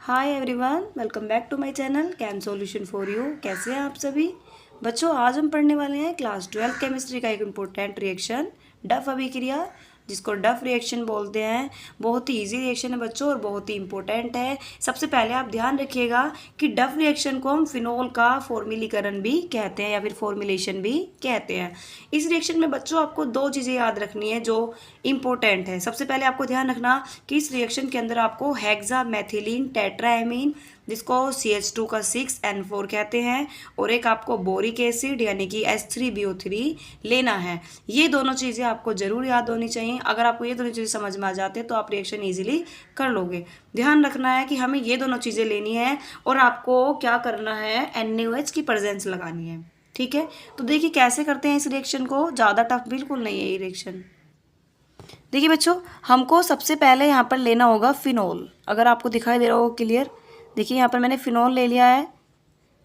Hi everyone, welcome back to my channel cam solution for you. कैसे हैं आप सभी बच्चों? आज हम पढ़ने वाले हैं क्लास 12 केमिस्ट्री का एक इम्पोर्टेंट रिएक्शन, डफ अभिक्रिया, जिसको डफ रिएक्शन बोलते हैं। बहुत ही इजी रिएक्शन है बच्चों और बहुत ही इंपॉर्टेंट है। सबसे पहले आप ध्यान रखिएगा कि डफ रिएक्शन को हम फिनोल का फॉर्मिलीकरण भी कहते हैं या फिर फॉर्मुलेशन भी कहते हैं। इस रिएक्शन में बच्चों आपको दो चीज़ें याद रखनी है जो इंपॉर्टेंट है। सबसे पहले आपको ध्यान रखना कि इस रिएक्शन के अंदर आपको हेक्सामेथिलीन टेट्राएमीन, जिसको CH2 का 6N4 कहते हैं, और एक आपको बोरिक एसिड यानी कि H3BO3 लेना है। ये दोनों चीज़ें आपको जरूर याद होनी चाहिए। अगर आपको ये दोनों चीज़ें समझ में आ जाते हैं तो आप रिएक्शन इजीली कर लोगे। ध्यान रखना है कि हमें ये दोनों चीज़ें लेनी है और आपको क्या करना है, NaOH की प्रेजेंस लगानी है। ठीक है, तो देखिए कैसे करते हैं इस रिएक्शन को। ज़्यादा टफ बिल्कुल नहीं है ये रिएक्शन। देखिए बच्चों, हमको सबसे पहले यहाँ पर लेना होगा फिनोल। अगर आपको दिखाई दे रहा हो क्लियर, देखिए यहाँ पर मैंने फिनोल ले लिया है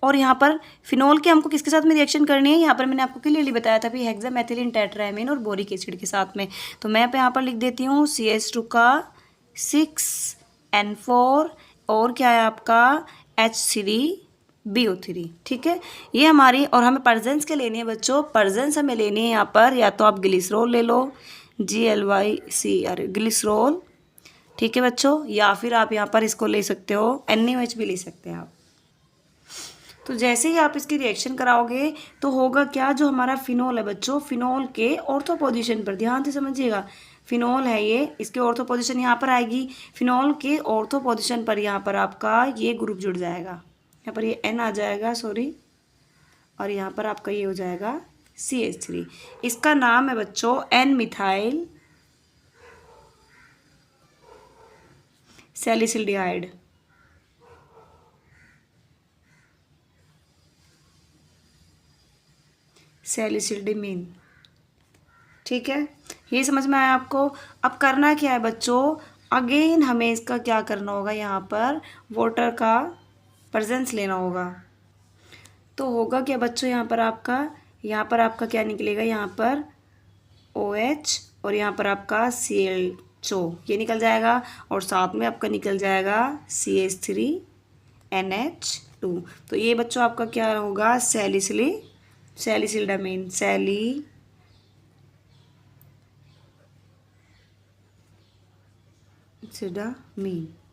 और यहाँ पर फिनोल के हमको किसके साथ में रिएक्शन करनी है, यहाँ पर मैंने आपको क्लियरली बताया था भी हेक्सामेथिलीन टेट्राएमीन और बोरिक एसिड के साथ में। तो मैं यहाँ पर लिख देती हूँ CH2 का 6N4 और क्या है आपका H3BO3। ठीक है, ये हमारी, और हमें प्रेजेंस के लेनी है बच्चों। प्रेजेंस हमें लेनी है यहाँ पर, या तो आप ग्लिसरॉल ले लो, GLYCR ग्लिसरॉल। ठीक है बच्चों, या फिर आप यहाँ पर इसको ले सकते हो, NaOH भी ले सकते हैं आप। तो जैसे ही आप इसकी रिएक्शन कराओगे तो होगा क्या, जो हमारा फिनोल है बच्चों, फिनोल के ऑर्थो पोजीशन पर ध्यान से समझिएगा। फिनोल है ये, इसके ऑर्थो पोजीशन यहाँ पर आएगी। फिनोल के ऑर्थो पोजीशन पर यहाँ पर आपका ये ग्रुप जुड़ जाएगा, यहाँ पर ये N आ जाएगा, सॉरी, और यहाँ पर आपका ये हो जाएगा CH3। इसका नाम है बच्चों N मिथाइल सैलिसिल्डिहाइड। सैलिसिल्डिमीन। ठीक है, ये समझ में आया आपको। अब करना क्या है बच्चों, अगेन हमें इसका क्या करना होगा, यहाँ पर वाटर का प्रेजेंस लेना होगा। तो होगा क्या बच्चों, यहाँ पर आपका क्या निकलेगा, यहाँ पर OH और यहाँ पर आपका CH2 ये निकल जाएगा, और साथ में आपका निकल जाएगा CH3NH2। तो ये बच्चों आपका क्या होगा, सैलिसिल्डामीन, सैलिसिल्डामीन।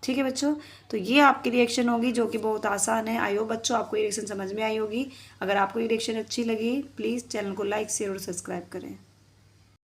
ठीक है बच्चों, तो ये आपकी रिएक्शन होगी जो कि बहुत आसान है। आई होप बच्चों आपको ये रिएक्शन समझ में आई होगी। अगर आपको ये रिएक्शन अच्छी लगी, प्लीज़ चैनल को लाइक, शेयर और सब्सक्राइब करें।